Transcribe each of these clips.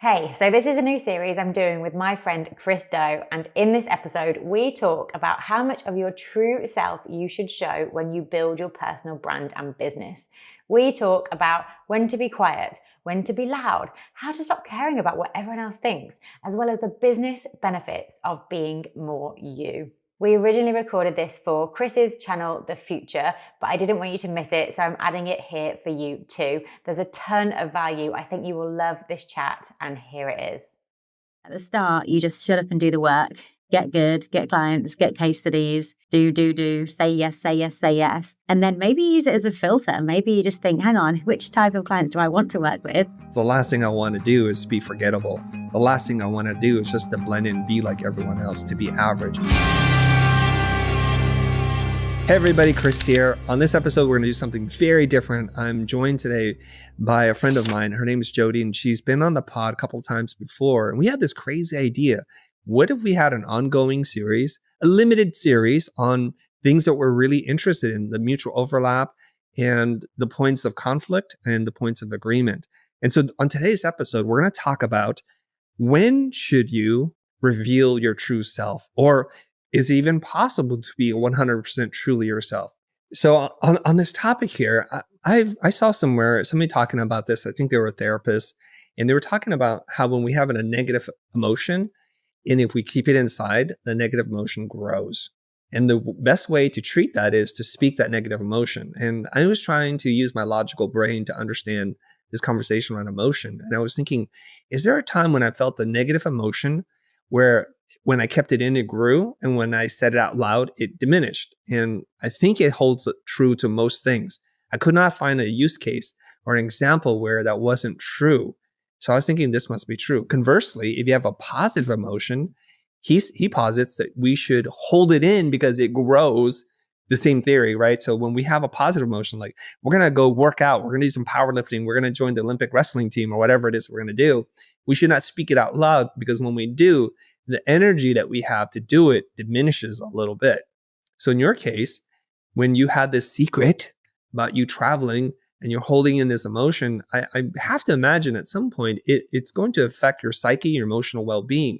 Hey, so this is a new series I'm doing with my friend Chris Doe, and in this episode, we talk about how much of your true self you should show when you build your personal brand and business. We talk about when to be quiet, when to be loud, how to stop caring about what everyone else thinks, as well as the business benefits of being more you. We originally recorded this for Chris's channel, The Future, but I didn't want you to miss it, so I'm adding it here for you too. There's a ton of value. I think you will love this chat, and here it is. At the start, you just shut up and do the work. Get good, get clients, get case studies, do, say yes, say yes, say yes. And then maybe use it as a filter. Maybe you just think, hang on, which type of clients do I want to work with? The last thing I want to do is be forgettable. The last thing I want to do is just to blend in and be like everyone else, to be average. Hey everybody, Chris here. On this episode, we're going to do something very different. I'm joined today by a friend of mine. Her name is Jodie, and she's been on the pod a couple of times before. And we had this crazy idea. What if we had an ongoing series, a limited series on things that we're really interested in, the mutual overlap and the points of conflict and the points of agreement. And so on today's episode, we're going to talk about when should you reveal your true self, or is it even possible to be 100% truly yourself? So on this topic here, I saw somewhere somebody talking about this. I think they were a therapist, and they were talking about how when we have a negative emotion, and if we keep it inside, the negative emotion grows. And the best way to treat that is to speak that negative emotion. And I was trying to use my logical brain to understand this conversation around emotion. And I was thinking, is there a time when I felt the negative emotion where when I kept it in, it grew, and when I said it out loud, it diminished? And I think it holds true to most things. I could not find a use case or an example where that wasn't true. So I was thinking this must be true. Conversely, if you have a positive emotion, he posits that we should hold it in because it grows. The same theory, right? So when we have a positive emotion, like we're going to go work out, we're going to do some powerlifting, we're going to join the Olympic wrestling team or whatever it is we're going to do, we should not speak it out loud, because when we do, the energy that we have to do it diminishes a little bit. So in your case, when you had this secret about you traveling and you're holding in this emotion, I have to imagine at some point it's going to affect your psyche, your emotional well-being.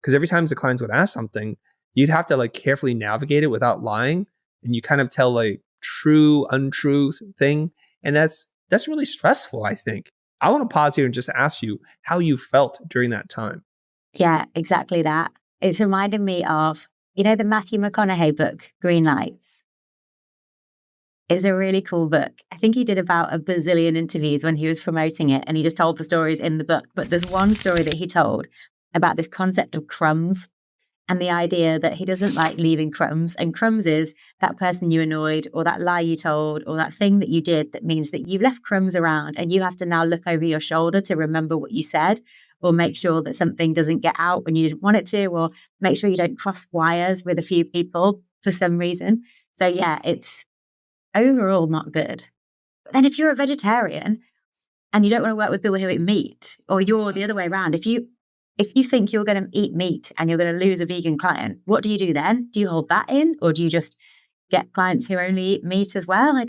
Because every time the clients would ask something, you'd have to like carefully navigate it without lying. And you kind of tell a true, untruth thing. And that's really stressful, I think. I want to pause here and just ask you how you felt during that time. Yeah, exactly that. It's reminded me of, the Matthew McConaughey book, Green Lights. It's a really cool book. I think he did about a bazillion interviews when he was promoting it, and he just told the stories in the book. But there's one story that he told about this concept of crumbs, and the idea that he doesn't like leaving crumbs. And crumbs is that person you annoyed, or that lie you told, or that thing that you did that means that you've left crumbs around, and you have to now look over your shoulder to remember what you said, or make sure that something doesn't get out when you didn't want it to, or make sure you don't cross wires with a few people for some reason. So yeah, it's overall not good. But then if you're a vegetarian and you don't want to work with people who eat meat, or you're the other way around, if you think you're going to eat meat and you're going to lose a vegan client, what do you do then? Do you hold that in, or do you just get clients who only eat meat as well?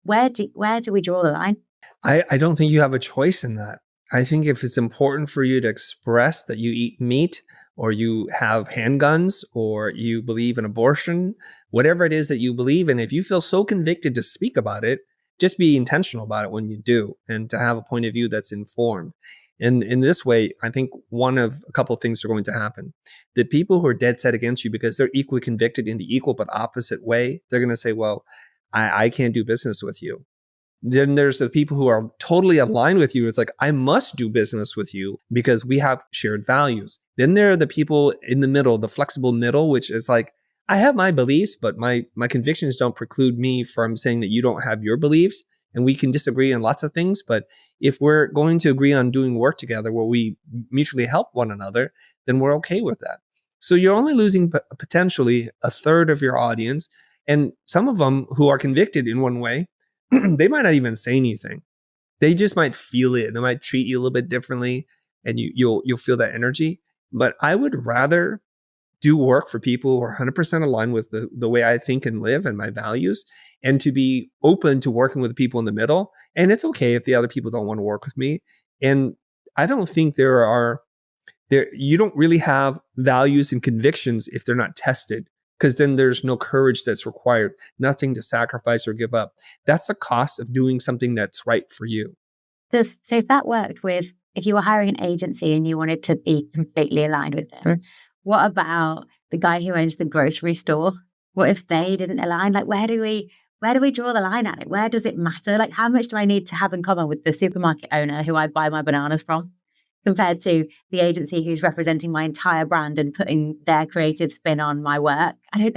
Where do we draw the line? I don't think you have a choice in that. I think if it's important for you to express that you eat meat, or you have handguns, or you believe in abortion, whatever it is that you believe in, if you feel so convicted to speak about it, just be intentional about it when you do, and to have a point of view that's informed. And in this way, I think one of a couple of things are going to happen. The people who are dead set against you because they're equally convicted in the equal but opposite way, they're going to say, well, I can't do business with you. Then there's the people who are totally aligned with you. It's like, I must do business with you because we have shared values. Then there are the people in the middle, the flexible middle, which is like, I have my beliefs, but my convictions don't preclude me from saying that you don't have your beliefs. And we can disagree on lots of things, but if we're going to agree on doing work together where we mutually help one another, then we're okay with that. So you're only losing potentially a third of your audience. And some of them who are convicted in one way, they might not even say anything. They just might feel it. They might treat you a little bit differently, and you'll feel that energy. But I would rather do work for people who are 100% aligned with the way I think and live and my values, and to be open to working with people in the middle. And it's okay if the other people don't want to work with me. And I don't think you don't really have values and convictions if they're not tested, because then there's no courage that's required, nothing to sacrifice or give up. That's the cost of doing something that's right for you. So if that worked with, if you were hiring an agency and you wanted to be completely aligned with them, what about the guy who owns the grocery store? What if they didn't align? Like, where do we draw the line at it? Where does it matter? Like, how much do I need to have in common with the supermarket owner who I buy my bananas from, compared to the agency who's representing my entire brand and putting their creative spin on my work? I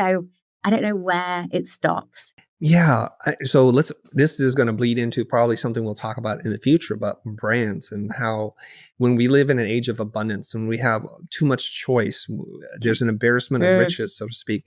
don't know where it stops. Yeah. So this is going to bleed into probably something we'll talk about in the future about brands and how when we live in an age of abundance, when we have too much choice, there's an embarrassment of riches, so to speak.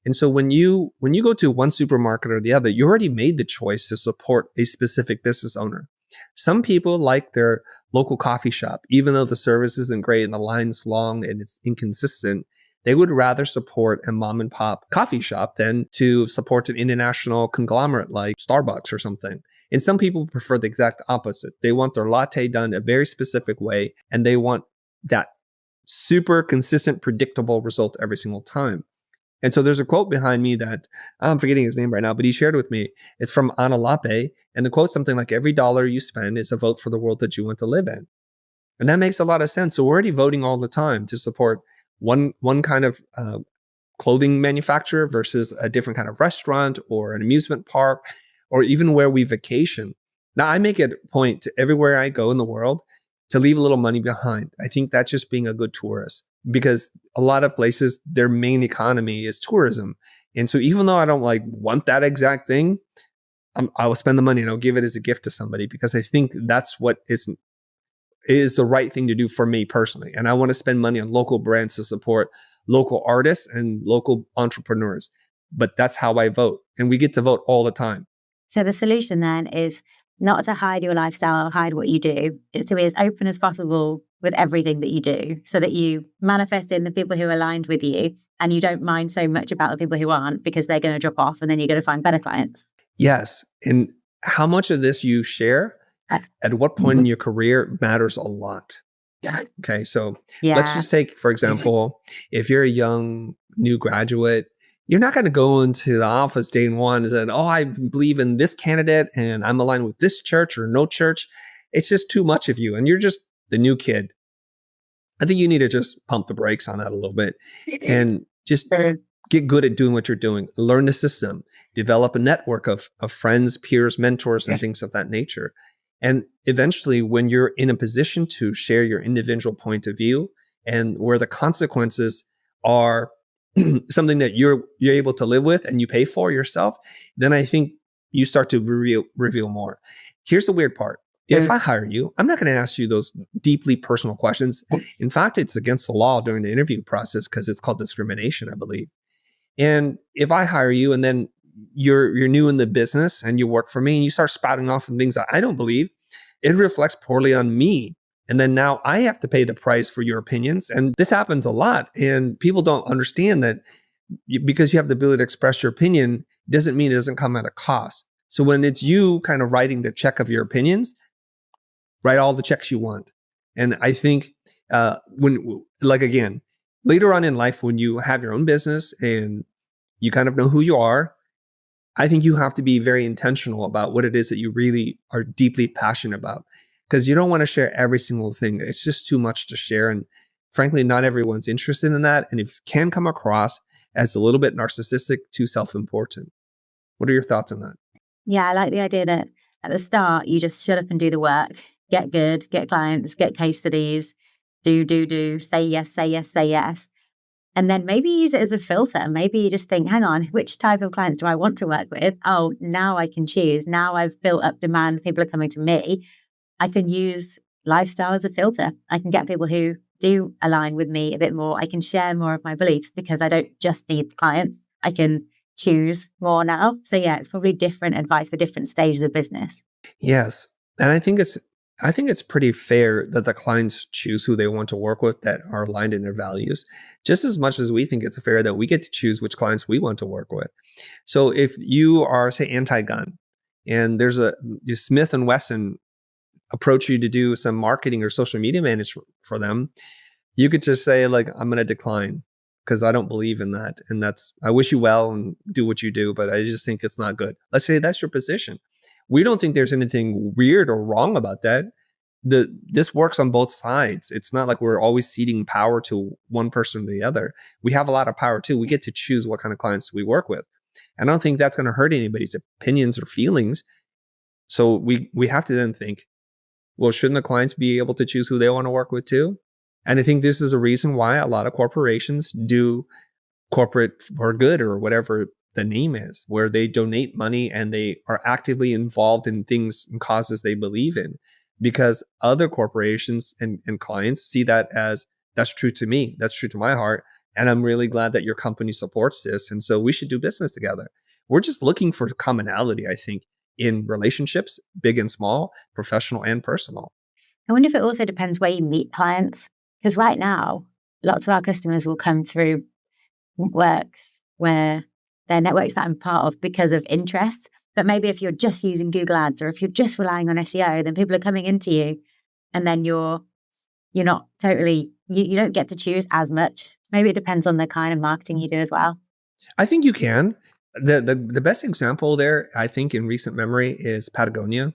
And so when you go to one supermarket or the other, you already made the choice to support a specific business owner. Some people like their local coffee shop, even though the service isn't great and the line's long and it's inconsistent. They would rather support a mom and pop coffee shop than to support an international conglomerate like Starbucks or something. And some people prefer the exact opposite. They want their latte done a very specific way, and they want that super consistent, predictable result every single time. And so there's a quote behind me that I'm forgetting his name right now, but he shared with me. It's from Ana Lape. And the quote's something like, every dollar you spend is a vote for the world that you want to live in. And that makes a lot of sense. So we're already voting all the time to support one kind of clothing manufacturer versus a different kind of restaurant or an amusement park, or even where we vacation. Now, I make it a point to everywhere I go in the world to leave a little money behind. I think that's just being a good tourist, because a lot of places, their main economy is tourism. And so even though I don't want that exact thing, I will spend the money and I'll give it as a gift to somebody, because I think that's what is the right thing to do for me personally. And I want to spend money on local brands to support local artists and local entrepreneurs. But that's how I vote. And we get to vote all the time. So the solution then is not to hide your lifestyle, hide what you do. It's to be as open as possible with everything that you do, so that you manifest in the people who are aligned with you, and you don't mind so much about the people who aren't, because they're going to drop off and then you're going to find better clients. Yes. And how much of this you share at what point in your career matters a lot. Okay. So let's just take, for example, if you're a young new graduate, you're not going to go into the office day one and say, oh, I believe in this candidate and I'm aligned with this church or no church. It's just too much of you. And you're just the new kid. I think you need to just pump the brakes on that a little bit and just get good at doing what you're doing. Learn the system, develop a network of friends, peers, mentors, and things of that nature. And eventually, when you're in a position to share your individual point of view and where the consequences are something that you're able to live with and you pay for yourself, then I think you start to reveal more. Here's the weird part. If I hire you, I'm not going to ask you those deeply personal questions. In fact, it's against the law during the interview process because it's called discrimination, I believe. And if I hire you and then you're new in the business and you work for me and you start spouting off some things that I don't believe, it reflects poorly on me. And then now I have to pay the price for your opinions. And this happens a lot. And people don't understand that because you have the ability to express your opinion doesn't mean it doesn't come at a cost. So when it's you kind of writing the check of your opinions, write all the checks you want. And I think again, later on in life, when you have your own business and you kind of know who you are, I think you have to be very intentional about what it is that you really are deeply passionate about, because you don't want to share every single thing. It's just too much to share. And frankly, not everyone's interested in that. And it can come across as a little bit narcissistic, too self-important. What are your thoughts on that? Yeah, I like the idea that at the start, you just shut up and do the work, get good, get clients, get case studies, do, say yes, say yes, say yes. And then maybe use it as a filter. Maybe you just think, hang on, which type of clients do I want to work with? Oh, now I can choose. Now I've built up demand. People are coming to me. I can use lifestyle as a filter. I can get people who do align with me a bit more. I can share more of my beliefs because I don't just need clients. I can choose more now. So yeah, it's probably different advice for different stages of business. Yes. And I think it's pretty fair that the clients choose who they want to work with that are aligned in their values, just as much as we think it's fair that we get to choose which clients we want to work with. So if you are, say, anti-gun, and there's a Smith & Wesson approach you to do some marketing or social media management for them, you could just say like, I'm going to decline because I don't believe in that. And I wish you well and do what you do, but I just think it's not good. Let's say that's your position. We don't think there's anything weird or wrong about that. This works on both sides. It's not like we're always ceding power to one person or the other. We have a lot of power too. We get to choose what kind of clients we work with. I don't think that's going to hurt anybody's opinions or feelings. So we have to then think, well, shouldn't the clients be able to choose who they want to work with too? And I think this is a reason why a lot of corporations do corporate for good or whatever the name is, where they donate money and they are actively involved in things and causes they believe in, because other corporations and clients see that as, that's true to me, that's true to my heart. And I'm really glad that your company supports this. And so we should do business together. We're just looking for commonality, I think, in relationships, big and small, professional and personal. I wonder if it also depends where you meet clients. Because right now, lots of our customers will come through networks where they're networks that I'm part of because of interest. But maybe if you're just using Google Ads or if you're just relying on SEO, then people are coming into you and then you're not totally, you don't get to choose as much. Maybe it depends on the kind of marketing you do as well. I think you can. The best example there, I think, in recent memory is Patagonia.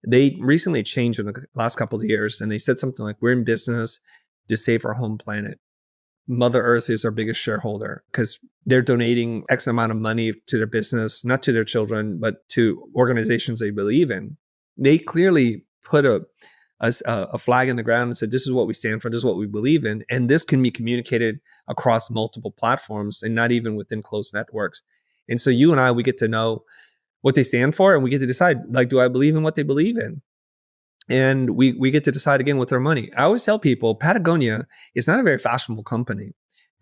They recently changed in the last couple of years, and they said something like, we're in business to save our home planet. Mother Earth is our biggest shareholder because they're donating X amount of money to their business, not to their children, but to organizations they believe in. They clearly put a flag in the ground and said, this is what we stand for, this is what we believe in. And this can be communicated across multiple platforms and not even within closed networks. And so you and I, we get to know what they stand for, and we get to decide, like, do I believe in what they believe in? And we get to decide again with our money. I always tell people, Patagonia is not a very fashionable company.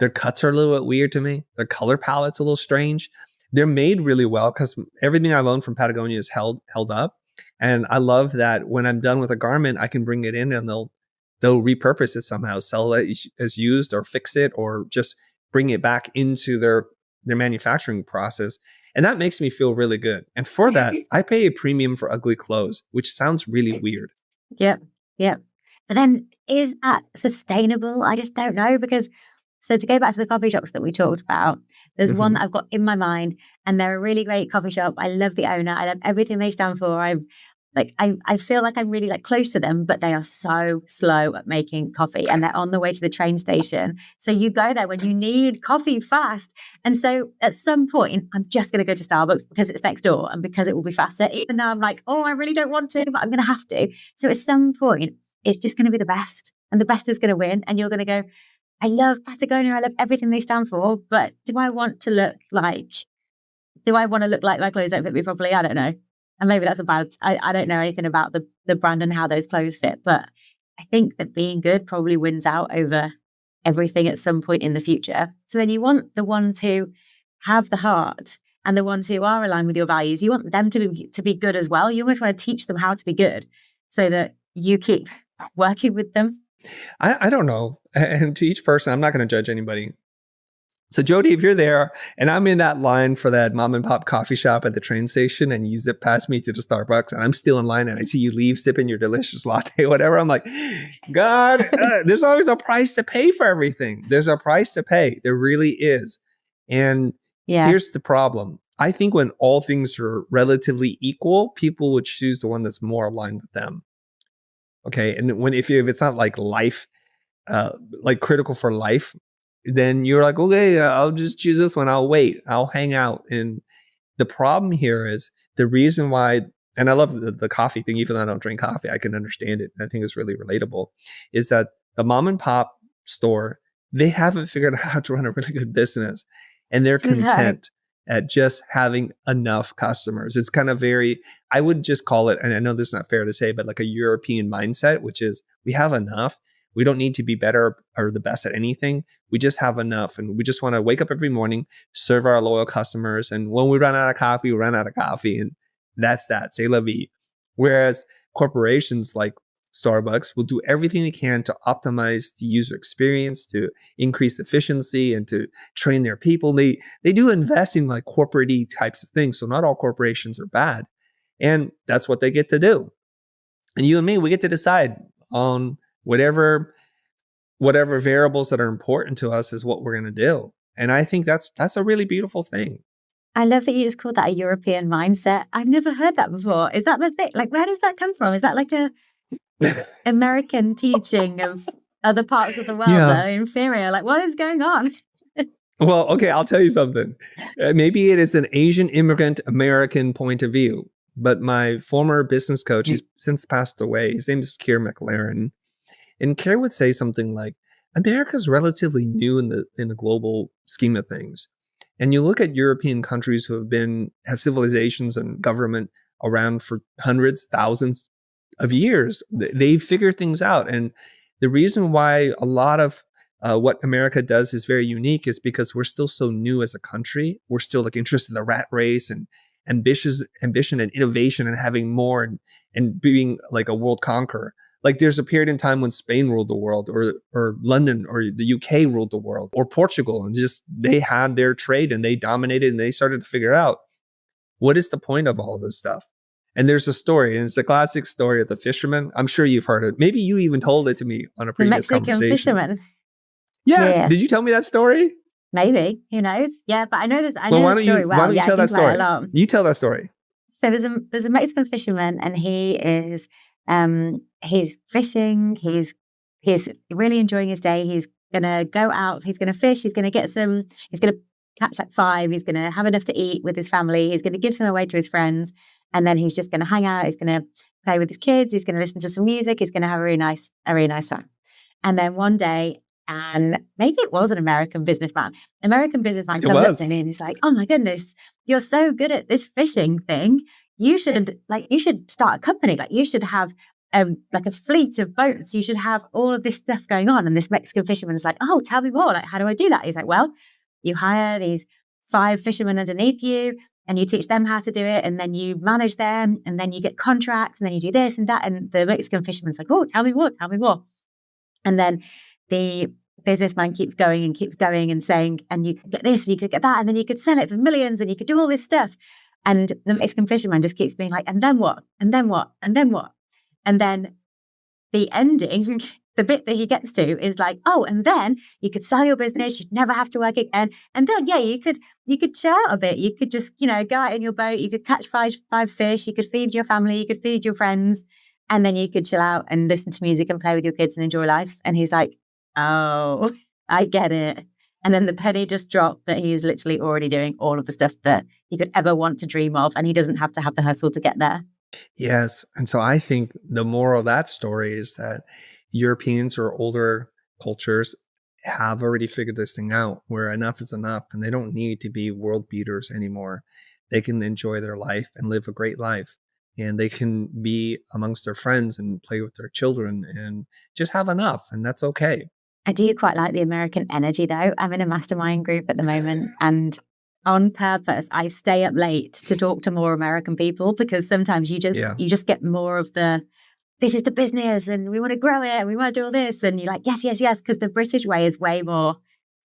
Their cuts are a little bit weird to me. Their color palette's a little strange. They're made really well because everything I've owned from Patagonia is held up. And I love that when I'm done with a garment, I can bring it in and they'll repurpose it somehow, sell it as used or fix it or just bring it back into their manufacturing process. And that makes me feel really good. And for that, I pay a premium for ugly clothes, which sounds really weird. Yep. But then is that sustainable? I just don't know, because so to go back to the coffee shops that we talked about, there's one that I've got in my mind, and they're a really great coffee shop. I love the owner. I love everything they stand for. I feel like I'm really close to them, but they are so slow at making coffee and they're on the way to the train station. So you go there when you need coffee fast. And so at some point, I'm just going to go to Starbucks because it's next door and because it will be faster, even though I'm like, oh, I really don't want to, but I'm going to have to. So at some point, it's just going to be the best, and the best is going to win. And you're going to go, I love Patagonia. I love everything they stand for, but do I want to look like my clothes don't fit me properly? I don't know. And maybe that's I don't know anything about the brand and how those clothes fit, but I think that being good probably wins out over everything at some point in the future. So then you want the ones who have the heart and the ones who are aligned with your values. You want them to be good as well. You almost want to teach them how to be good so that you keep working with them. I don't know. And to each person, I'm not going to judge anybody. So Jodie, if you're there and I'm in that line for that mom and pop coffee shop at the train station and you zip past me to the Starbucks and I'm still in line and I see you leave sipping your delicious latte, whatever, I'm like, God, there's always a price to pay for everything. There's a price to pay. There really is. And here's the problem. I think when all things are relatively equal, people would choose the one that's more aligned with them. Okay. And if it's not like life, like critical for life, then you're like, okay, I'll just choose this one. I'll wait. I'll hang out. And the problem here is the reason why, and I love the coffee thing, even though I don't drink coffee, I can understand it. I think it's really relatable, is that the mom and pop store, they haven't figured out how to run a really good business. And they're content at just having enough customers. It's kind of I would just call it, and I know this is not fair to say, but like a European mindset, which is we have enough. We don't need to be better or the best at anything. We just have enough. And we just want to wake up every morning, serve our loyal customers. And when we run out of coffee, we run out of coffee. And that's that. C'est la vie. Whereas corporations like Starbucks will do everything they can to optimize the user experience, to increase efficiency, and to train their people. They do invest in like corporate-y types of things. So not all corporations are bad. And that's what they get to do. And you and me, we get to decide on whatever variables that are important to us is what we're going to do. And I think that's a really beautiful thing. I love that you just called that a European mindset. I've never heard that before. Is that the thing? Like, where does that come from? Is that like a American teaching of other parts of the world that are inferior? Like, what is going on? Well, okay, I'll tell you something. Maybe it is an Asian immigrant American point of view, but my former business coach, he's since passed away. His name is Keir McLaren. And Keir would say something like, America's relatively new in the global scheme of things. And you look at European countries who have civilizations and government around for hundreds, thousands of years. They've figured things out. And the reason why a lot of what America does is very unique is because we're still so new as a country. We're still like interested in the rat race and ambition and innovation and having more and being like a world conqueror. Like there's a period in time when Spain ruled the world or London or the UK ruled the world or Portugal, and just they had their trade and they dominated and they started to figure out what is the point of all this stuff. And there's a story, and it's a classic story of the fisherman. I'm sure you've heard it. Maybe you even told it to me on a previous conversation. The Mexican fisherman. Yes. Yeah. Did you tell me that story? Maybe. Who knows? Yeah, but I know this. I know the story well. Why don't you tell that story? You tell that story. So there's a Mexican fisherman, and he is he's fishing. He's really enjoying his day. He's gonna go out. He's gonna fish. He's gonna get some. He's gonna catch like 5. He's gonna have enough to eat with his family. He's gonna give some away to his friends, and then he's just gonna hang out. He's gonna play with his kids. He's gonna listen to some music. He's gonna have a really nice time. And then one day, and maybe it was an American businessman comes up to me and he's like, "Oh my goodness, you're so good at this fishing thing. You should start a company. Like you should have like a fleet of boats. You should have all of this stuff going on." And this Mexican fisherman is like, "Oh, tell me more. Like, how do I do that?" He's like, "Well, you hire these 5 fishermen underneath you and you teach them how to do it. And then you manage them and then you get contracts and then you do this and that." And the Mexican fisherman's like, "Oh, tell me more. And then the businessman keeps going and saying, "And you could get this and you could get that. And then you could sell it for millions and you could do all this stuff." And the Mexican fisherman just keeps being like, "And then what? And then what? And then what?" And then the ending, the bit that he gets to is like, "Oh, and then you could sell your business. You'd never have to work again. And then, yeah, you could chill out a bit. You could just, go out in your boat. You could catch five fish. You could feed your family. You could feed your friends. And then you could chill out and listen to music and play with your kids and enjoy life." And he's like, "Oh, I get it." And then the penny just dropped that he is literally already doing all of the stuff that he could ever want to dream of. And he doesn't have to have the hustle to get there. Yes. And so I think the moral of that story is that Europeans or older cultures have already figured this thing out where enough is enough and they don't need to be world beaters anymore. They can enjoy their life and live a great life. And they can be amongst their friends and play with their children and just have enough. And that's okay. I do quite like the American energy, though. I'm in a mastermind group at the moment, and on purpose, I stay up late to talk to more American people because sometimes you just get more of the, "This is the business, and we want to grow it, and we want to do all this," and you're like, "Yes, yes, yes," because the British way is way more.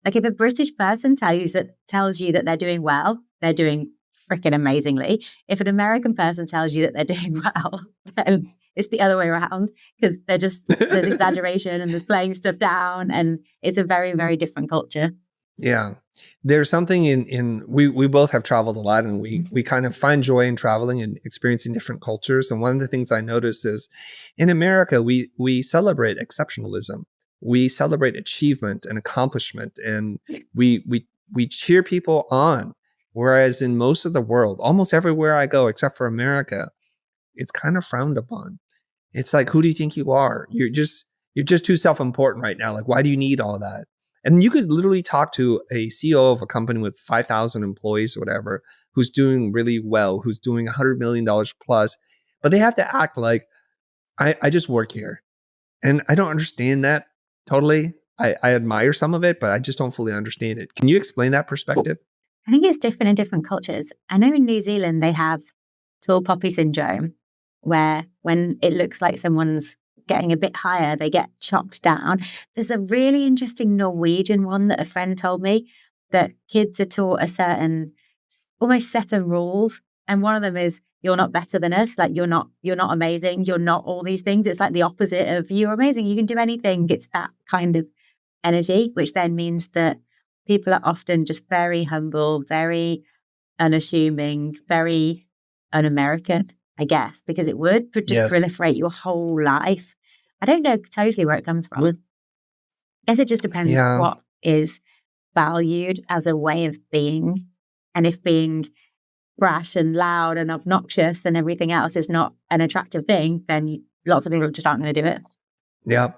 Like if a British person tells you that they're doing well, they're doing freaking amazingly. If an American person tells you that they're doing well, then it's the other way around because there's exaggeration and there's playing stuff down, and it's a very, very different culture. Yeah. There's something in we both have traveled a lot, and we kind of find joy in traveling and experiencing different cultures. And one of the things I noticed is in America, we celebrate exceptionalism. We celebrate achievement and accomplishment, and we cheer people on. Whereas in most of the world, almost everywhere I go, except for America, it's kind of frowned upon. It's like, who do you think you are? You're just too self-important right now. Like, why do you need all that? And you could literally talk to a CEO of a company with 5,000 employees or whatever, who's doing really well, who's doing $100 million plus, but they have to act like, I just work here. And I don't understand that totally. I admire some of it, but I just don't fully understand it. Can you explain that perspective? I think it's different in different cultures. I know in New Zealand, they have tall poppy syndrome, where when it looks like someone's getting a bit higher, they get chopped down. There's a really interesting Norwegian one that a friend told me, that kids are taught a certain almost set of rules. And one of them is you're not better than us. Like you're not amazing. You're not all these things. It's like the opposite of you're amazing. You can do anything. It's that kind of energy, which then means that people are often just very humble, very unassuming, very un-American, I guess, because it would just Yes. proliferate your whole life. I don't know totally where it comes from. I guess it just depends Yeah. what is valued as a way of being. And if being brash and loud and obnoxious and everything else is not an attractive thing, then lots of people just aren't going to do it. Yeah.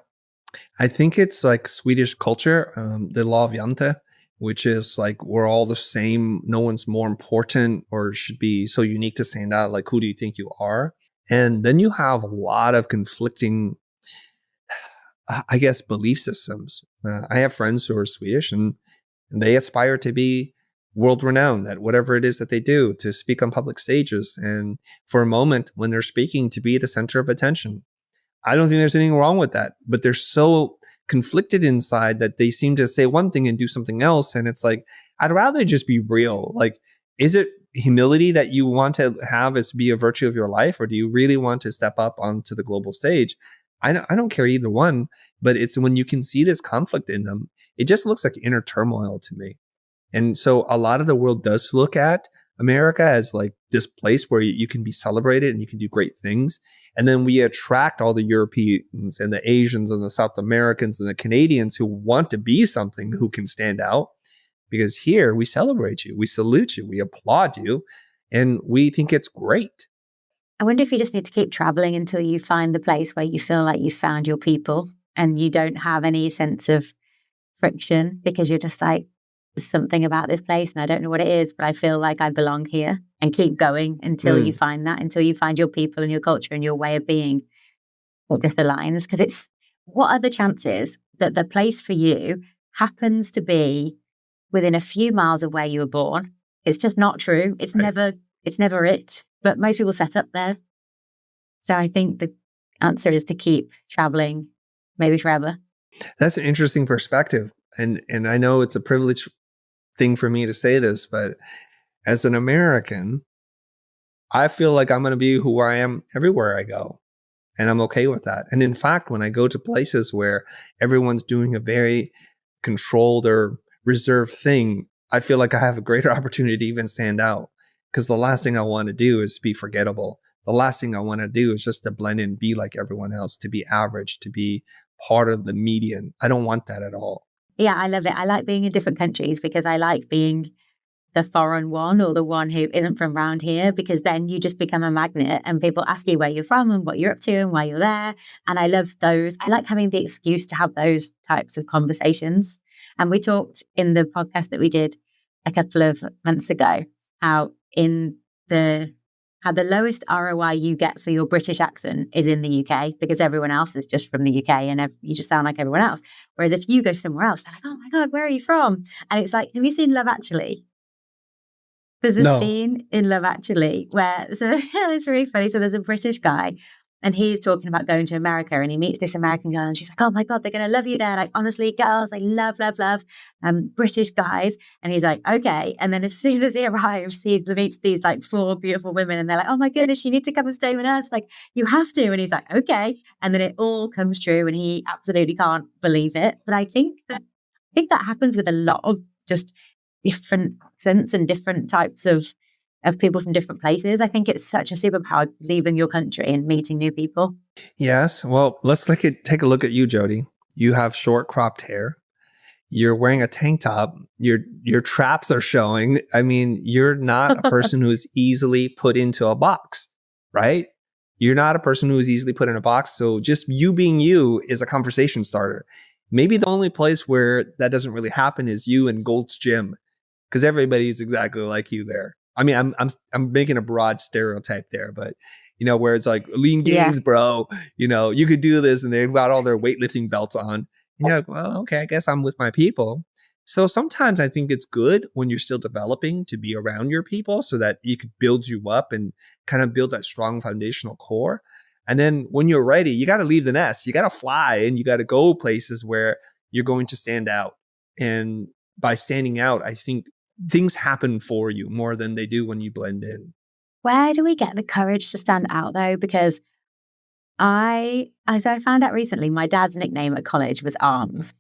I think it's like Swedish culture, the law of Jante, which is like we're all the same. No one's more important or should be so unique to stand out. Like, who do you think you are? And then you have a lot of conflicting, I guess, belief systems. I have friends who are Swedish and they aspire to be world renowned at whatever it is that they do, to speak on public stages. And for a moment when they're speaking, to be the center of attention. I don't think there's anything wrong with that, but they're so conflicted inside that they seem to say one thing and do something else. And it's like, I'd rather just be real. Like, is it humility that you want to have as be a virtue of your life? Or do you really want to step up onto the global stage? I don't care either one, but it's when you can see this conflict in them, it just looks like inner turmoil to me. And so a lot of the world does look at America as like this place where you can be celebrated and you can do great things. And then we attract all the Europeans and the Asians and the South Americans and the Canadians who want to be something, who can stand out. Because here we celebrate you, we salute you, we applaud you, and we think it's great. I wonder if you just need to keep traveling until you find the place where you feel like you found your people and you don't have any sense of friction because you're just like, there's something about this place and I don't know what it is, but I feel like I belong here, and keep going until you find that, until you find your people and your culture and your way of being that just aligns. Because it's, what are the chances that the place for you happens to be within a few miles of where you were born? It's just not true. It's Right. never it. But most people set up there. So I think the answer is to keep traveling, maybe forever. That's an interesting perspective. And I know it's a privileged thing for me to say this, but as an American, I feel like I'm going to be who I am everywhere I go. And I'm okay with that. And in fact, when I go to places where everyone's doing a very controlled or reserved thing, I feel like I have a greater opportunity to even stand out. Because the last thing I want to do is be forgettable. The last thing I want to do is just to blend in, be like everyone else, to be average, to be part of the median. I don't want that at all. Yeah, I love it. I like being in different countries because I like being the foreign one or the one who isn't from around here, because then you just become a magnet and people ask you where you're from and what you're up to and why you're there. And I love those. I like having the excuse to have those types of conversations. And we talked in the podcast that we did a couple of months ago how the lowest ROI you get for your British accent is in the UK, because everyone else is just from the UK and you just sound like everyone else. Whereas if you go somewhere else, they're like, oh my God, where are you from? And it's like, have you seen Love Actually? There's a No. scene in Love Actually where, so it's really funny. So there's a British guy and he's talking about going to America, and he meets this American girl and she's like, oh my God, they're going to love you there. Like, honestly, girls, I love British guys. And he's like, okay. And then as soon as he arrives, he meets these like 4 beautiful women and they're like, oh my goodness, you need to come and stay with us. Like, you have to. And he's like, okay. And then it all comes true and he absolutely can't believe it. But I think that happens with a lot of just different accents and different types of people from different places. I think it's such a superpower leaving your country and meeting new people. Yes. Well, let's take a look at you, Jodie. You have short cropped hair. You're wearing a tank top. Your traps are showing. I mean, you're not a person who is easily put into a box, right? You're not a person who is easily put in a box. So just you being you is a conversation starter. Maybe the only place where that doesn't really happen is you and Gold's Gym, because everybody's exactly like you there. I mean, I'm making a broad stereotype there, but where it's like lean gains, Yeah. bro. You could do this, and they've got all their weightlifting belts on. And you're like, well, okay, I guess I'm with my people. So sometimes I think it's good when you're still developing to be around your people so that you could build you up and kind of build that strong foundational core. And then when you're ready, you got to leave the nest. You got to fly and you got to go places where you're going to stand out. And by standing out, I think things happen for you more than they do when you blend in. Where do we get the courage to stand out though? Because as I found out recently, my dad's nickname at college was Arms.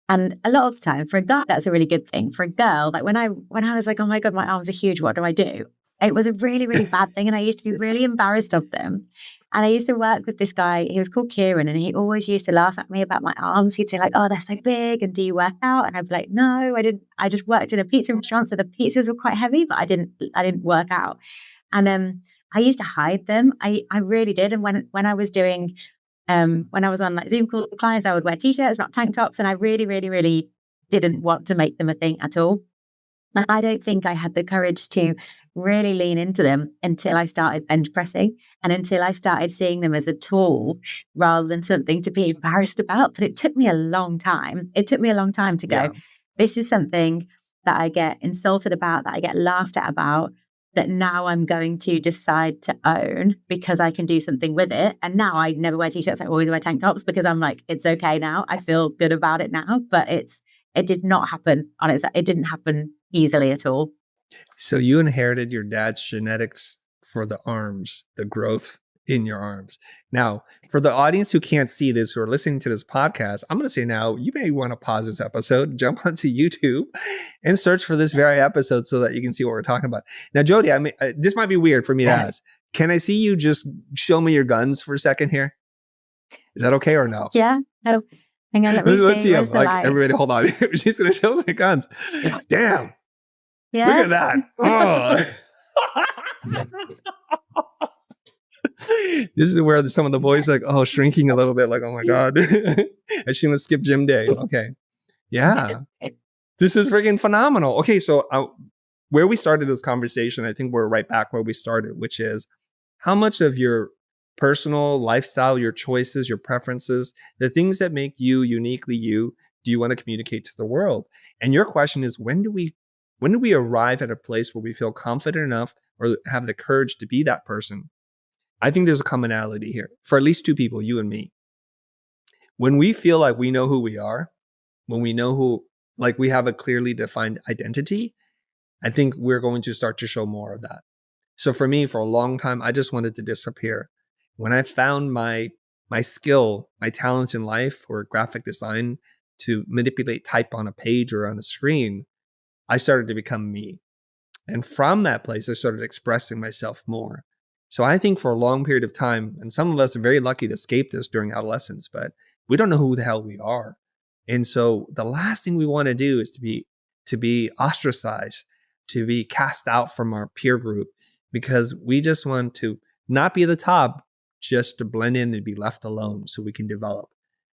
And a lot of the time, for a guy, that's a really good thing. For a girl, like when I was like, oh my God, my arms are huge, what do I do? It was a really, really bad thing. And I used to be really embarrassed of them. And I used to work with this guy, he was called Kieran, and he always used to laugh at me about my arms. He'd say like, oh, they're so big. And do you work out? And I'd be like, no, I didn't. I just worked in a pizza restaurant. So the pizzas were quite heavy, but I didn't work out. And I used to hide them. I really did. And when I was doing, when I was on like Zoom calls with clients, I would wear t-shirts, not tank tops. And I really, really, really didn't want to make them a thing at all. And I don't think I had the courage to really lean into them until I started bench pressing and until I started seeing them as a tool rather than something to be embarrassed about. But it took me a long time. It took me a long time to go, this is something that I get insulted about, that I get laughed at about, that now I'm going to decide to own because I can do something with it. And now I never wear t-shirts. I always wear tank tops because I'm like, it's okay now. I feel good about it now. But it did not happen on its. It didn't happen easily at all. So you inherited your dad's genetics for the arms, the growth in your arms. Now, for the audience who can't see this, who are listening to this podcast, I'm going to say now, you may want to pause this episode, jump onto YouTube and search for this very episode so that you can see what we're talking about. Now, Jodie, I mean, this might be weird for me to ask. Can I see you just show me your guns for a second here? Is that okay or no? Yeah. No. Hang on, let's see them. Like, everybody, hold on. She's going to show us her guns. Damn. Yeah. Look at that. Oh. This is where some of the boys like, oh, shrinking a little bit. Like, oh my God. I shouldn't have skipped gym day. Okay. Yeah. This is freaking phenomenal. Okay. So where we started this conversation, I think we're right back where we started, which is how much of your personal lifestyle, your choices, your preferences, the things that make you uniquely you, do you want to communicate to the world? And your question is, when do we arrive at a place where we feel confident enough or have the courage to be that person? I think there's a commonality here for at least two people, you and me. When we feel like we know who we are, when we know like we have a clearly defined identity, I think we're going to start to show more of that. So for me, for a long time, I just wanted to disappear. When I found my skill, my talents in life for graphic design to manipulate type on a page or on a screen, I started to become me. And from that place, I started expressing myself more. So I think for a long period of time, and some of us are very lucky to escape this during adolescence, but we don't know who the hell we are. And so the last thing we want to do is to be ostracized, to be cast out from our peer group, because we just want to not be at the top, just to blend in and be left alone so we can develop.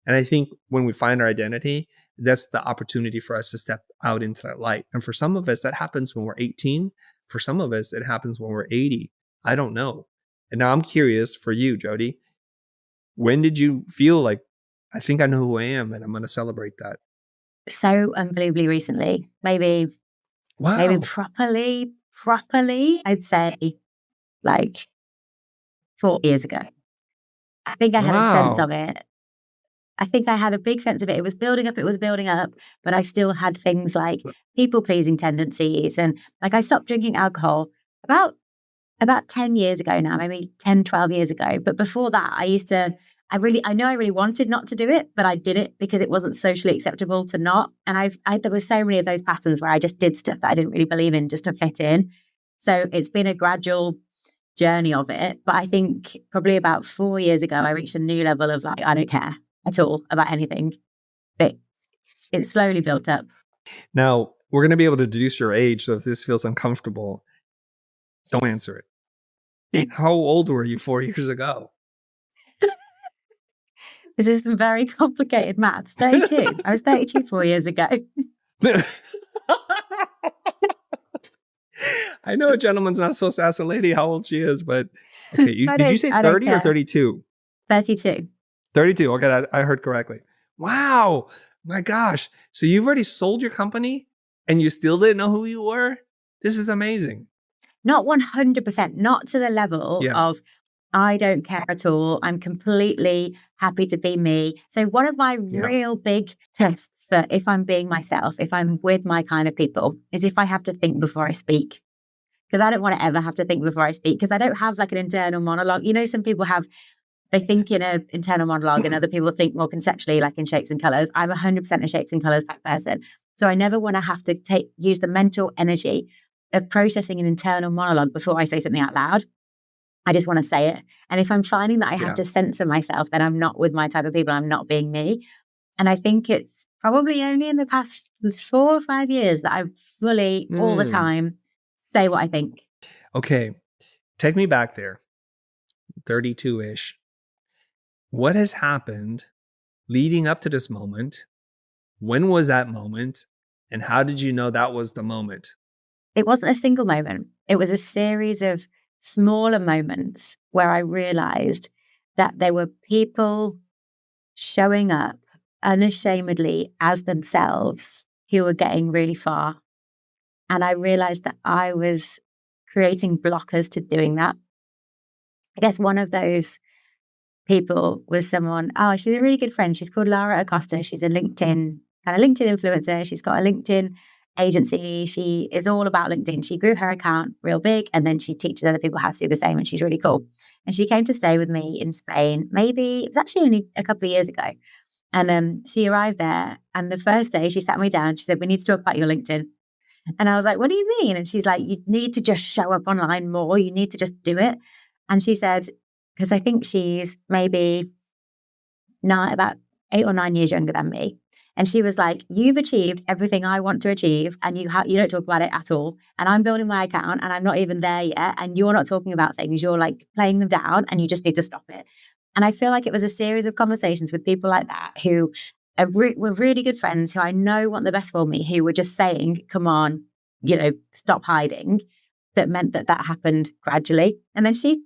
And I think when we find our identity, that's the opportunity for us to step out into that light. And for some of us, that happens when we're 18. For some of us, it happens when we're 80. I don't know. And now I'm curious for you, Jodie, when did you feel like, I think I know who I am and I'm going to celebrate that? So unbelievably recently, maybe properly, I'd say like 4 years ago. I think I had a sense of it. I think I had a big sense of it. It was building up, but I still had things like people-pleasing tendencies. And like I stopped drinking alcohol about 10 years ago now, maybe 10, 12 years ago. But before that, I really wanted not to do it, but I did it because it wasn't socially acceptable to not. And there was so many of those patterns where I just did stuff that I didn't really believe in just to fit in. So it's been a gradual journey of it. But I think probably about 4 years ago, I reached a new level of like, I don't care at all about anything. But it slowly built up. Now, we're going to be able to deduce your age. So if this feels uncomfortable, don't answer it. How old were you 4 years ago? This is some very complicated maths. 32. I was 32 4 years ago. I know a gentleman's not supposed to ask a lady how old she is, but okay. Did you say 30 or 32? 32. 32. Okay, I heard correctly. Wow. My gosh. So you've already sold your company and you still didn't know who you were? This is amazing. Not 100%, not to the level of I don't care at all. I'm completely happy to be me. So one of my real big tests for if I'm being myself, if I'm with my kind of people, is if I have to think before I speak. because I don't want to ever have to think before I speak, because I don't have like an internal monologue. You know, some people they think in an internal monologue and other people think more conceptually, like in shapes and colors. I'm 100% a shapes and colors type person. So I never want to have to use the mental energy of processing an internal monologue before I say something out loud. I just want to say it. And if I'm finding that I have to censor myself, then I'm not with my type of people. I'm not being me. And I think it's probably only in the past 4 or 5 years that I fully, all the time, say what I think. Okay. Take me back there. 32-ish. What has happened leading up to this moment? When was that moment? And how did you know that was the moment? It wasn't a single moment. It was a series of smaller moments where I realized that there were people showing up unashamedly as themselves who were getting really far. And I realized that I was creating blockers to doing that. I guess one of those people was someone, she's a really good friend. She's called Lara Acosta. She's a LinkedIn influencer. She's got a LinkedIn agency. She is all about LinkedIn. She grew her account real big, and then she teaches other people how to do the same, and she's really cool. And she came to stay with me in Spain. Maybe it was actually only a couple of years ago. And she arrived there, and the first day she sat me down. She said, "We need to talk about your LinkedIn." And I was like, "What do you mean?" And she's like, "You need to just show up online more. You need to just do it." And she said, because I think she's maybe about 8 or 9 years younger than me. And she was like, "You've achieved everything I want to achieve, and you don't talk about it at all. And I'm building my account, and I'm not even there yet. And you're not talking about things. You're like playing them down, and you just need to stop it." And I feel like it was a series of conversations with people like that who were really good friends, who I know want the best for me, who were just saying, "Come on, stop hiding." That meant that happened gradually. And then she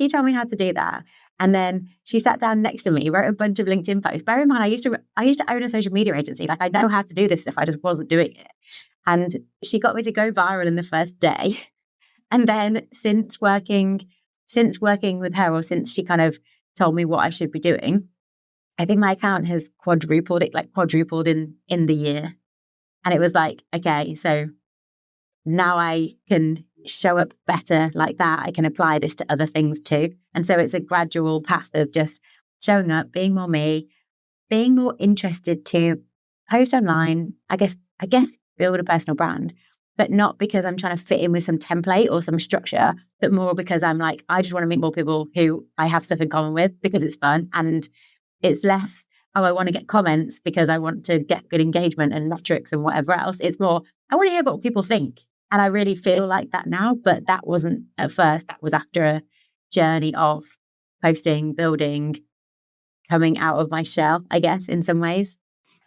told me how to do that. And then she sat down next to me, wrote a bunch of LinkedIn posts. Bear in mind, I used to own a social media agency. Like, I know how to do this stuff. I just wasn't doing it. And she got me to go viral in the first day. And then since working with her, or since she kind of told me what I should be doing, I think my account has quadrupled in the year. And it was like, okay, so now I can show up better like that. I can apply this to other things too. And so it's a gradual path of just showing up, being more me, being more interested to post online, I guess build a personal brand, but not because I'm trying to fit in with some template or some structure, but more because I'm like, I just want to meet more people who I have stuff in common with, because it's fun. And it's less, I want to get comments because I want to get good engagement and metrics and whatever else. It's more, I want to hear what people think. And I really feel like that now, but that wasn't at first. That was after a journey of posting, building, coming out of my shell, I guess, in some ways.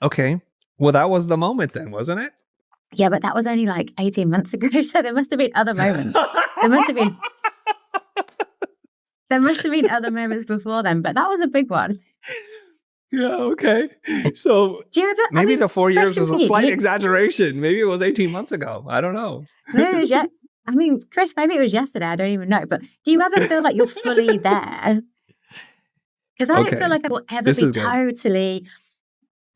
Okay. Well, that was the moment then, wasn't it? Yeah, but that was only like 18 months ago. So there must have been other moments. There must have been other moments before then, but that was a big one. Yeah, okay. So maybe the 4 years was a slight exaggeration. Maybe it was 18 months ago. I don't know. Chris, maybe it was yesterday. I don't even know. But do you ever feel like you're fully there? Because I don't feel like I will ever be totally...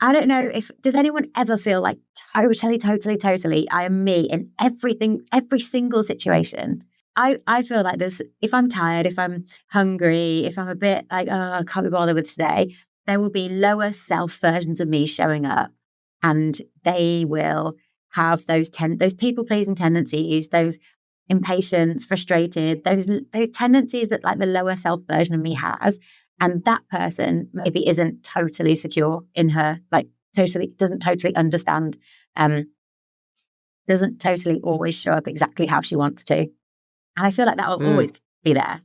I don't know does anyone ever feel like totally I am me in everything, every single situation? I feel like if I'm tired, if I'm hungry, if I'm a bit like, I can't be bothered with today, there will be lower self versions of me showing up, and they will have those people-pleasing tendencies, those impatience, frustrated, those tendencies that like the lower self version of me has. And that person maybe isn't totally secure in her, like doesn't totally understand, doesn't totally always show up exactly how she wants to. And I feel like that will always be there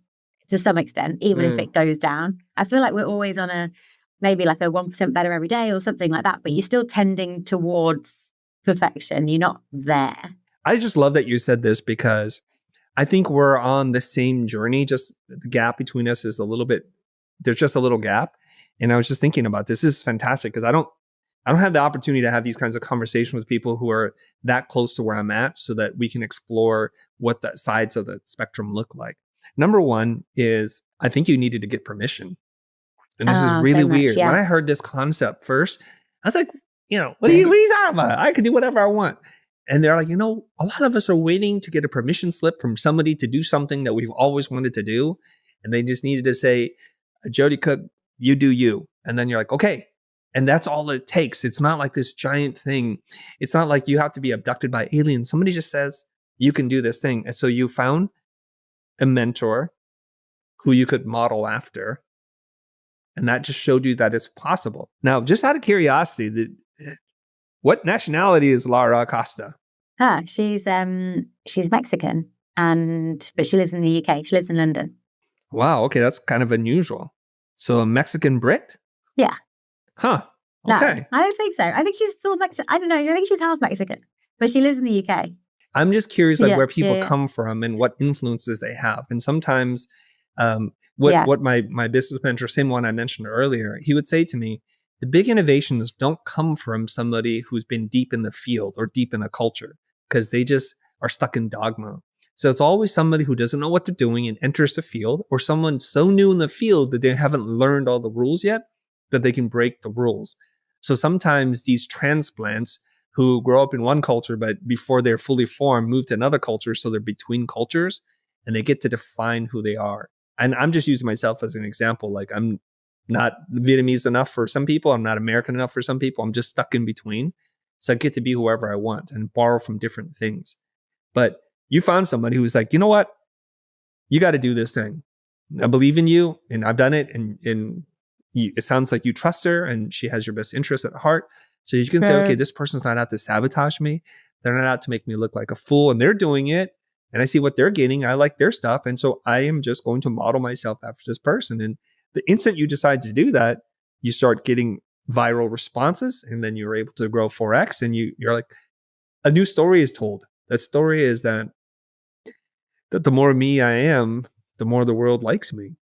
to some extent, even if it goes down. I feel like we're always on maybe like a 1% better every day or something like that, but you're still tending towards perfection. You're not there. I just love that you said this, because I think we're on the same journey. Just the gap between us is there's just a little gap. And I was just thinking about this is fantastic, because I don't have the opportunity to have these kinds of conversations with people who are that close to where I'm at, so that we can explore what the sides of the spectrum look like. Number one is, I think you needed to get permission. And this is really weird. Yeah. When I heard this concept first, I was like, what are you talking about? I could do whatever I want. And they're like, a lot of us are waiting to get a permission slip from somebody to do something that we've always wanted to do. And they just needed to say, Jodie Cook, you do you. And then you're like, okay. And that's all it takes. It's not like this giant thing. It's not like you have to be abducted by aliens. Somebody just says, you can do this thing. And so you found a mentor who you could model after. And that just showed you that it's possible. Now, just out of curiosity, what nationality is Lara Acosta? She's Mexican, but she lives in the UK. She lives in London. Wow. Okay, that's kind of unusual. So a Mexican Brit? Yeah. Huh. No, Okay. I don't think so. I think she's still Mexican. I don't know. I think she's half Mexican, but she lives in the UK. I'm just curious, where people yeah. come from and what influences they have. And sometimes, what my business mentor, same one I mentioned earlier, he would say to me, the big innovations don't come from somebody who's been deep in the field or deep in a culture, because they just are stuck in dogma. So it's always somebody who doesn't know what they're doing and enters the field, or someone so new in the field that they haven't learned all the rules yet that they can break the rules. So sometimes these transplants who grow up in one culture, but before they're fully formed, move to another culture. So they're between cultures and they get to define who they are. And I'm just using myself as an example. Like, I'm not Vietnamese enough for some people. I'm not American enough for some people. I'm just stuck in between. So I get to be whoever I want and borrow from different things. But you found somebody who's like, you know what? You got to do this thing. I believe in you and I've done it. And it sounds like you trust her and she has your best interest at heart. So you can say, okay, this person's not out to sabotage me. They're not out to make me look like a fool, and they're doing it. And I see what they're getting. I like their stuff. And so I am just going to model myself after this person. And the instant you decide to do that, you start getting viral responses, and then you're able to grow 4X, and you're like, a new story is told. That story is that the more me I am, the more the world likes me.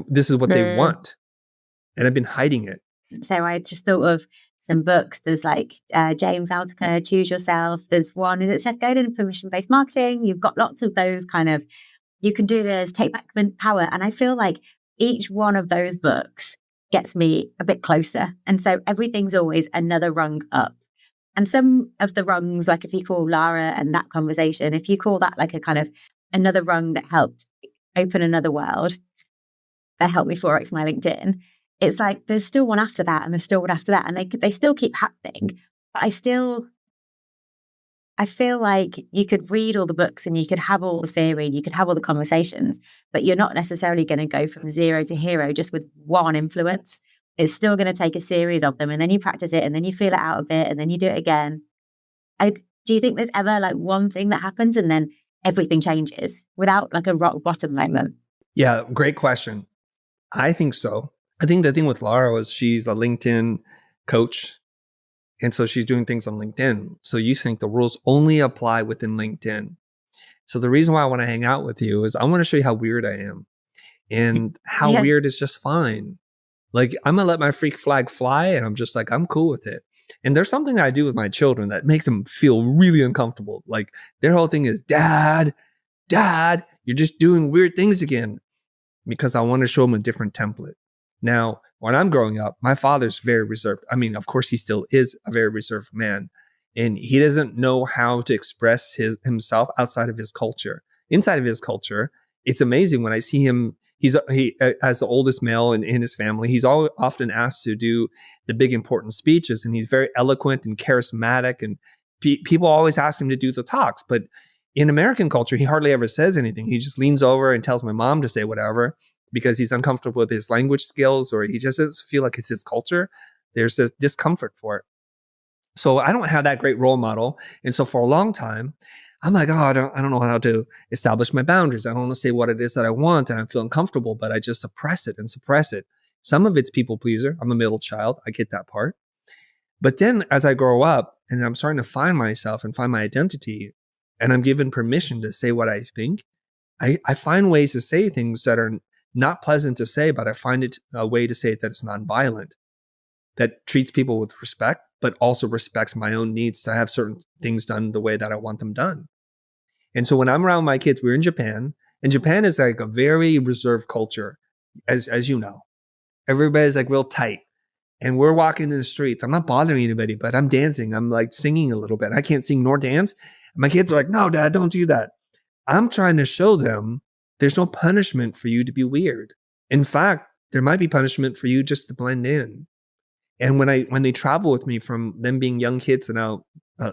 This is what they want. And I've been hiding it. So I just thought of some books. There's like James Altucher, Choose Yourself. There's one, is it Seth Godin, Permission-Based Marketing? You've got lots of those kind of, you can do this, take back power. And I feel like each one of those books gets me a bit closer. And so everything's always another rung up. And some of the rungs, like if you call Lara and that conversation, if you call that like a kind of another rung that helped open another world, that helped me 4X my LinkedIn, it's like there's still one after that and there's still one after that. And they still keep happening. But I feel like you could read all the books and you could have all the theory, you could have all the conversations, but you're not necessarily going to go from zero to hero just with one influence. It's still going to take a series of them, and then you practice it and then you feel it out a bit and then you do it again. Do you think there's ever like one thing that happens and then everything changes without like a rock bottom moment? Yeah, great question. I think so. I think the thing with Lara was she's a LinkedIn coach. And so she's doing things on LinkedIn. So you think the rules only apply within LinkedIn. So the reason why I want to hang out with you is I want to show you how weird I am. And how weird is just fine. Like, I'm going to let my freak flag fly, and I'm just like, I'm cool with it. And there's something I do with my children that makes them feel really uncomfortable. Like, their whole thing is, Dad, you're just doing weird things again. Because I want to show them a different template. Now, when I'm growing up, my father's very reserved. I mean, of course, he still is a very reserved man. And he doesn't know how to express himself outside of his culture. Inside of his culture, it's amazing when I see him. He as the oldest male in his family, he's often asked to do the big important speeches. And he's very eloquent and charismatic. And people always ask him to do the talks. But in American culture, he hardly ever says anything. He just leans over and tells my mom to say whatever, because he's uncomfortable with his language skills, or he just doesn't feel like it's his culture. There's this discomfort for it. So I don't have that great role model. And so for a long time, I'm like, I don't know how to establish my boundaries. I don't want to say what it is that I want, and I feel uncomfortable, but I just suppress it. Some of it's people pleaser. I'm a middle child. I get that part. But then as I grow up and I'm starting to find myself and find my identity, and I'm given permission to say what I think, I find ways to say things that are not pleasant to say, but I find it a way to say it that it's nonviolent, that treats people with respect, but also respects my own needs to have certain things done the way that I want them done. And so when I'm around my kids, we're in Japan, and Japan is like a very reserved culture, as you know. Everybody's like real tight. and we're walking in the streets. I'm not bothering anybody, but I'm dancing. I'm like singing a little bit. I can't sing nor dance. My kids are like, no, Dad, don't do that. I'm trying to show them there's no punishment for you to be weird. In fact, there might be punishment for you just to blend in. And when they travel with me from them being young kids to now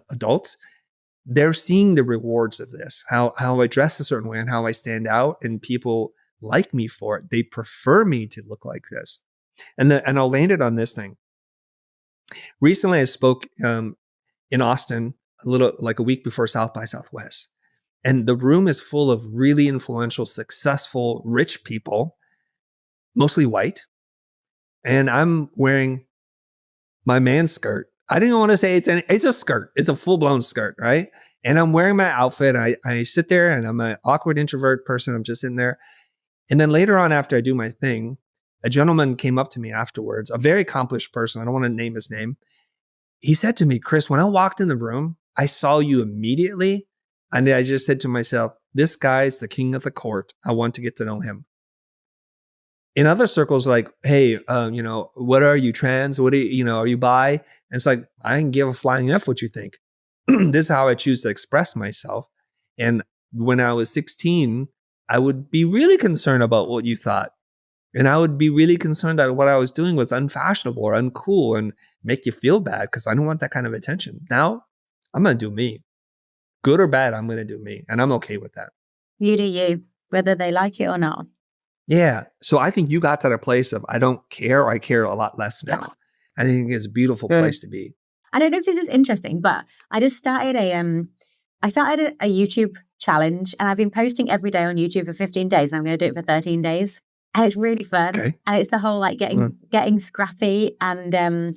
adults, they're seeing the rewards of this, how I dress a certain way and how I stand out, and people like me for it. They prefer me to look like this. And I'll land it on this thing. Recently, I spoke in Austin a week before South by Southwest. And the room is full of really influential, successful, rich people, mostly white. And I'm wearing my man skirt. I didn't want to say it's a skirt. It's a full-blown skirt, right? And I'm wearing my outfit. I sit there and I'm an awkward introvert person. I'm just sitting there. And then later on, after I do my thing, a gentleman came up to me afterwards, a very accomplished person. I don't want to name his name. He said to me, Chris, when I walked in the room, I saw you immediately. And I just said to myself, this guy's the king of the court. I want to get to know him. In other circles, like, hey, what are you, trans? What are you, are you bi? And it's like, I can give a flying F what you think. This is how I choose to express myself. And when I was 16, I would be really concerned about what you thought. And I would be really concerned that what I was doing was unfashionable or uncool and make you feel bad because I don't want that kind of attention. Now, I'm going to do me. Good or bad, I'm going to do me. And I'm okay with that. You do you, whether they like it or not. Yeah. So I think you got to the place of I don't care, or I care a lot less now. Yeah. I think it's a beautiful place to be. I don't know if this is interesting, but I just started a YouTube challenge, and I've been posting every day on YouTube for 15 days, and I'm going to do it for 13 days. And it's really fun. Okay. And it's the whole like getting scrappy and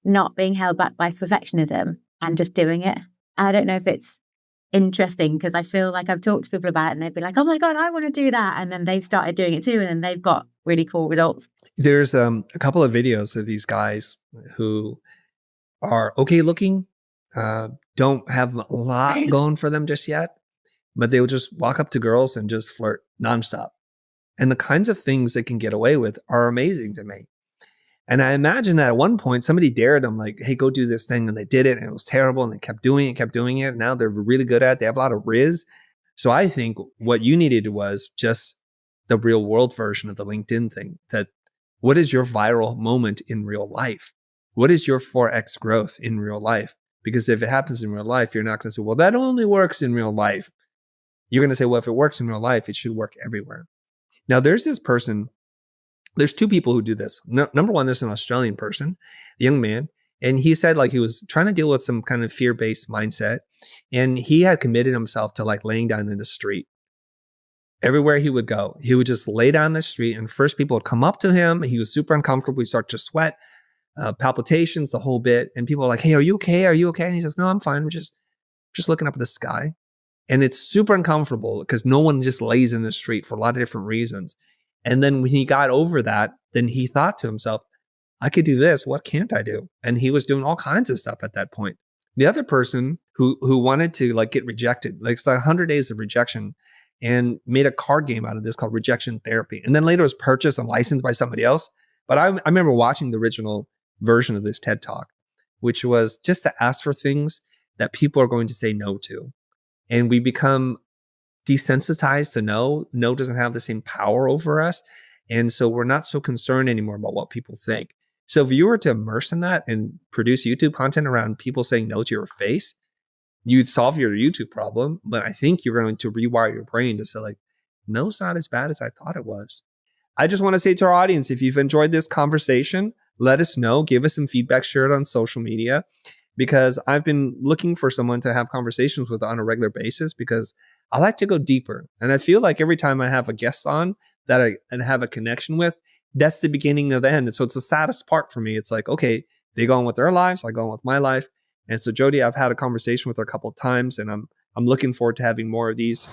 not being held back by perfectionism and just doing it. And I don't know if it's interesting because I feel like I've talked to people about it and they've been like, oh my God, I want to do that. And then they've started doing it too. And then they've got really cool results. There's a couple of videos of these guys who are okay looking, don't have a lot going for them just yet, but they will just walk up to girls and just flirt nonstop. And the kinds of things they can get away with are amazing to me. And I imagine that at one point somebody dared them like, hey, go do this thing. And they did it and it was terrible. And they kept doing it. And now they're really good at it. They have a lot of riz. So I think what you needed was just the real world version of the LinkedIn thing. That what is your viral moment in real life? What is your 4X growth in real life? Because if it happens in real life, you're not going to say, well, that only works in real life. You're going to say, well, if it works in real life, it should work everywhere. Now, there's two people who do this. Number one, there's an Australian person, a young man, and he said like he was trying to deal with some kind of fear-based mindset, and he had committed himself to like laying down in the street. Everywhere he would go, he would just lay down in the street, and first people would come up to him. He was super uncomfortable. He'd start to sweat, palpitations, the whole bit, and people are like, hey, are you okay? Are you okay? And he says, no, I'm fine. I'm just looking up at the sky. And it's super uncomfortable because no one just lays in the street for a lot of different reasons. And then when he got over that, then he thought to himself, I could do this. What can't I do? And he was doing all kinds of stuff at that point. The other person who wanted to like get rejected, like it's like 100 days of rejection, and made a card game out of this called rejection therapy. And then later it was purchased and licensed by somebody else. But I remember watching the original version of this TED Talk, which was just to ask for things that people are going to say no to. And we become desensitized to no. No doesn't have the same power over us. And so we're not so concerned anymore about what people think. So if you were to immerse in that and produce YouTube content around people saying no to your face, you'd solve your YouTube problem. But I think you're going to rewire your brain to say like, no's not as bad as I thought it was. I just want to say to our audience, if you've enjoyed this conversation, let us know, give us some feedback, share it on social media, because I've been looking for someone to have conversations with on a regular basis because I like to go deeper. And I feel like every time I have a guest on that I have a connection with, that's the beginning of the end. And so it's the saddest part for me. It's like, okay, they go on with their lives, I go on with my life. And so Jodie, I've had a conversation with her a couple of times, and I'm looking forward to having more of these.